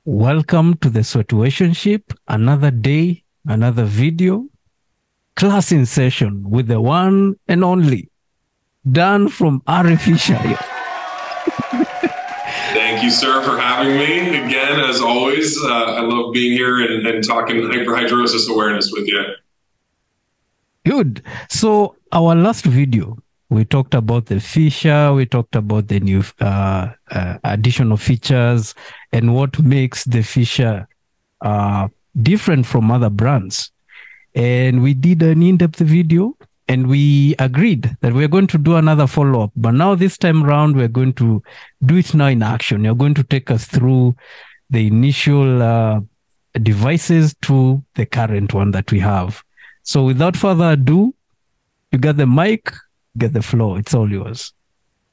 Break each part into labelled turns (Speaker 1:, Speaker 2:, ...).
Speaker 1: Welcome to the Situationship. Another day, another video. Class in session with the one and only Dan from Rafischer.
Speaker 2: Thank you, sir, for having me again. As always, I love being here and talking hyperhidrosis awareness with you.
Speaker 1: Good. So our last video, we talked about the Fischer, we talked about the new additional features and what makes the Fischer different from other brands. And we did an in-depth video and we agreed that we're going to do another follow-up. But now this time around, we're going to do it now in action. You're going to take us through the initial devices to the current one that we have. So without further ado, you got the mic, get the floor. It's all yours.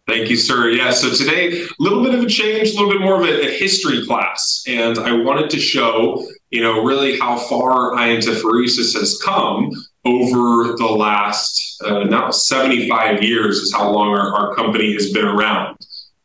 Speaker 2: Thank you, sir. Yeah, so today, a little bit of a change, a little bit more of a history class. And I wanted to show, really how far iontophoresis has come over the last, now 75 years is how long our company has been around.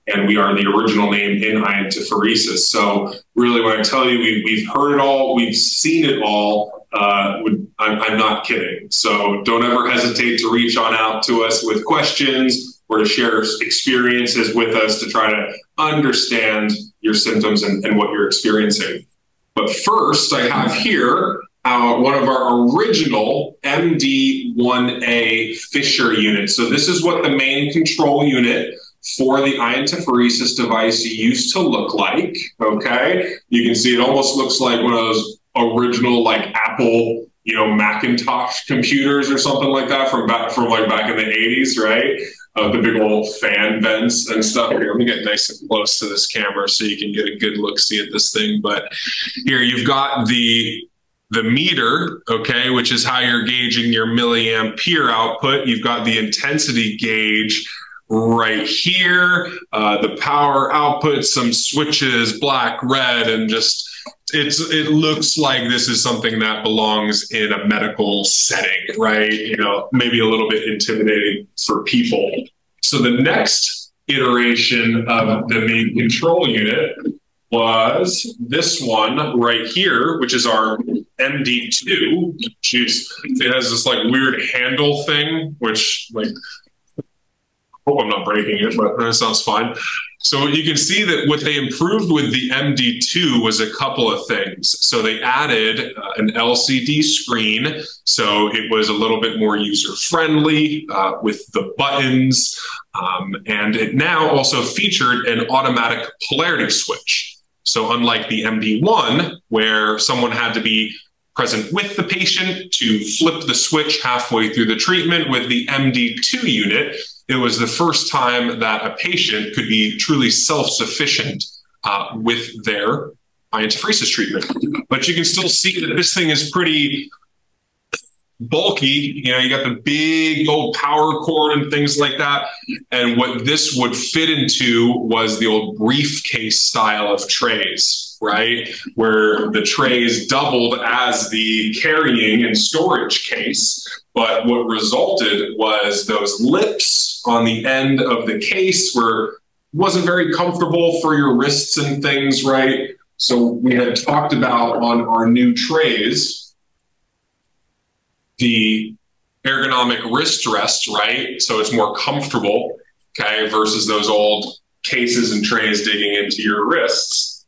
Speaker 2: And we are the original name in iontophoresis. So really, when I tell you we've heard it all, we've seen it all, I'm not kidding. So don't ever hesitate to reach on out to us with questions or to share experiences with us to try to understand your symptoms and what you're experiencing. But first, I have here one of our original MD1A Fischer units. So this is what the main control unit for the iontophoresis device used to look like, okay? You can see it almost looks like one of those original Apple, Macintosh computers or something like that from back in the 80s, right? The big old fan vents and stuff. Here, let me get nice and close to this camera so you can get a good look-see at this thing. But here you've got the meter, okay, which is how you're gauging your milliampere output. You've got the intensity gauge right here, the power output, some switches, black, red, and just it looks like this is something that belongs in a medical setting, right? Maybe a little bit intimidating for people. So the next iteration of the main control unit was this one right here, which is our MD2. It has this weird handle thing, which hope I'm not breaking it, but that sounds fine. So you can see that what they improved with the MD2 was a couple of things. So they added an LCD screen, so it was a little bit more user-friendly with the buttons, and it now also featured an automatic polarity switch. So unlike the MD1, where someone had to be present with the patient to flip the switch halfway through the treatment, with the MD2 unit, it was the first time that a patient could be truly self-sufficient with their iontophoresis treatment. But you can still see that this thing is pretty bulky. You got the big old power cord and things like that. And what this would fit into was the old briefcase style of trays, right? Where the trays doubled as the carrying and storage case. But what resulted was those lips on the end of the case wasn't very comfortable for your wrists and things, right? So we had talked about on our new trays, the ergonomic wrist rest, right? So it's more comfortable, okay, versus those old cases and trays digging into your wrists.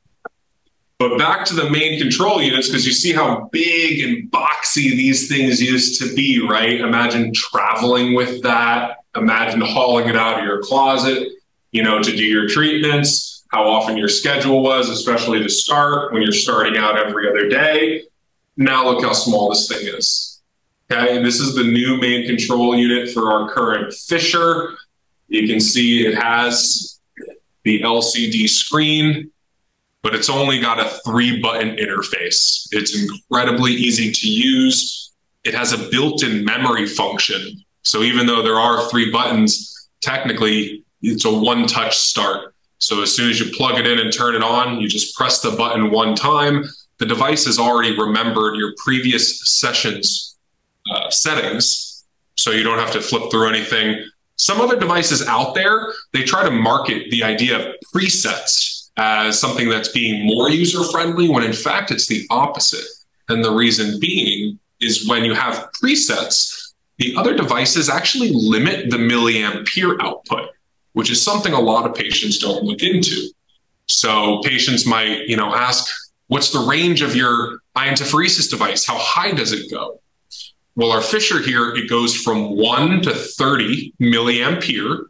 Speaker 2: But back to the main control units, because you see how big and boxy these things used to be, right? Imagine traveling with that. Imagine hauling it out of your closet, to do your treatments, how often your schedule was, especially to start when you're starting out every other day. Now look how small this thing is. Okay, and this is the new main control unit for our current Fischer. You can see it has the LCD screen, but it's only got a 3-button interface. It's incredibly easy to use. It has a built-in memory function. So even though there are 3 buttons, technically it's a one-touch start. So as soon as you plug it in and turn it on, you just press the button one time. The device has already remembered your previous session's settings, so you don't have to flip through anything. Some other devices out there, they try to market the idea of presets as something that's being more user-friendly, when in fact it's the opposite. And the reason being is when you have presets, the other devices actually limit the milliampere output, which is something a lot of patients don't look into. So patients might, ask, what's the range of your iontophoresis device? How high does it go? Well, our Fischer here, it goes from 1 to 30 milliampere,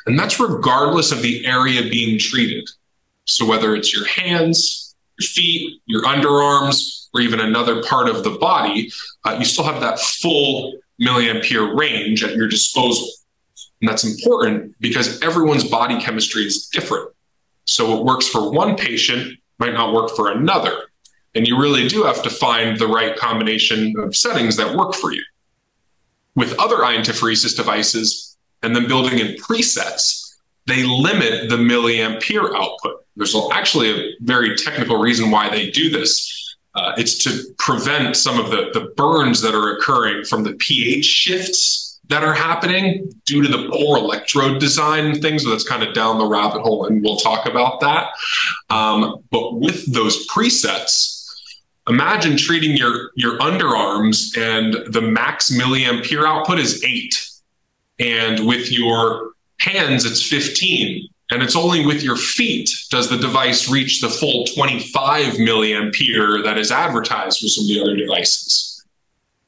Speaker 2: and that's regardless of the area being treated. So whether it's your hands, your feet, your underarms, or even another part of the body, you still have that full milliampere range at your disposal. And that's important because everyone's body chemistry is different. So what works for one patient might not work for another. And you really do have to find the right combination of settings that work for you. With other iontophoresis devices and then building in presets, they limit the milliampere output. There's actually a very technical reason why they do this. It's to prevent some of the burns that are occurring from the pH shifts that are happening due to the poor electrode design and things. So that's kind of down the rabbit hole, and we'll talk about that. But with those presets, imagine treating your underarms and the max milliampere output is 8. And with your hands, it's 15. And it's only with your feet does the device reach the full 25 milliampere that is advertised with some of the other devices.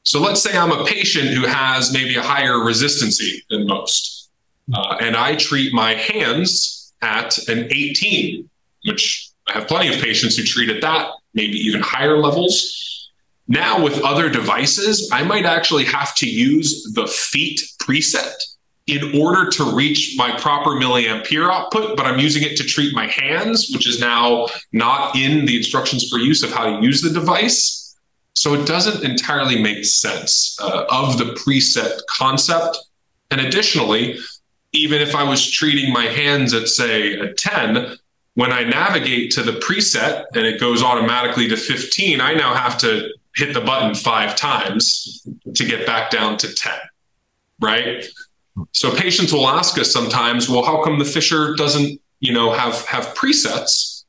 Speaker 2: So let's say I'm a patient who has maybe a higher resistancy than most, and I treat my hands at an 18, which I have plenty of patients who treat at that, maybe even higher levels. Now with other devices, I might actually have to use the feet preset in order to reach my proper milliampere output, but I'm using it to treat my hands, which is now not in the instructions for use of how to use the device. So it doesn't entirely make sense of the preset concept. And additionally, even if I was treating my hands at, say, a 10, when I navigate to the preset and it goes automatically to 15, I now have to hit the button 5 times to get back down to 10, right? So patients will ask us sometimes, well, how come the Fischer doesn't, have presets?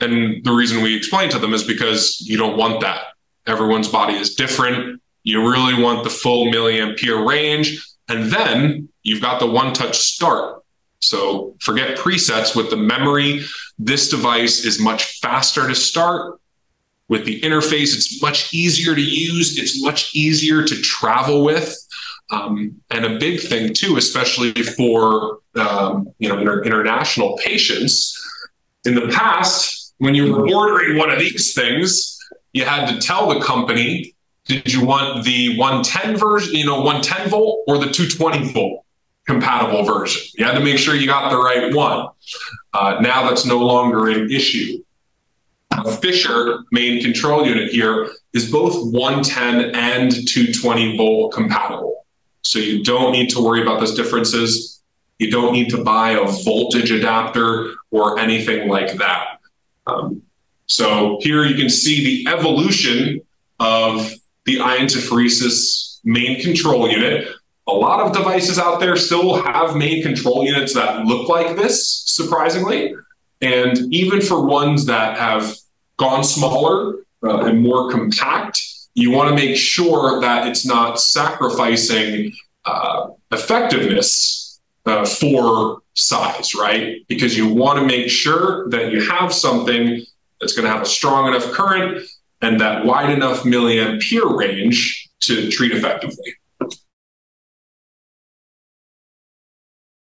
Speaker 2: And the reason we explain to them is because you don't want that. Everyone's body is different. You really want the full milliampere range. And then you've got the one-touch start. So forget presets. With the memory, this device is much faster to start. With the interface, it's much easier to use. It's much easier to travel with. And a big thing too, especially for international patients. In the past, when you were ordering one of these things, you had to tell the company, did you want the 110 version, 110 volt or the 220 volt compatible version? You had to make sure you got the right one. Now that's no longer an issue. The Fischer main control unit here is both 110 and 220 volt compatible. So you don't need to worry about those differences. You don't need to buy a voltage adapter or anything like that. So here you can see the evolution of the iontophoresis main control unit. A lot of devices out there still have main control units that look like this, surprisingly. And even for ones that have gone smaller and more compact, you want to make sure that it's not sacrificing effectiveness for size, right? Because you want to make sure that you have something that's going to have a strong enough current and that wide enough milliampere range to treat effectively.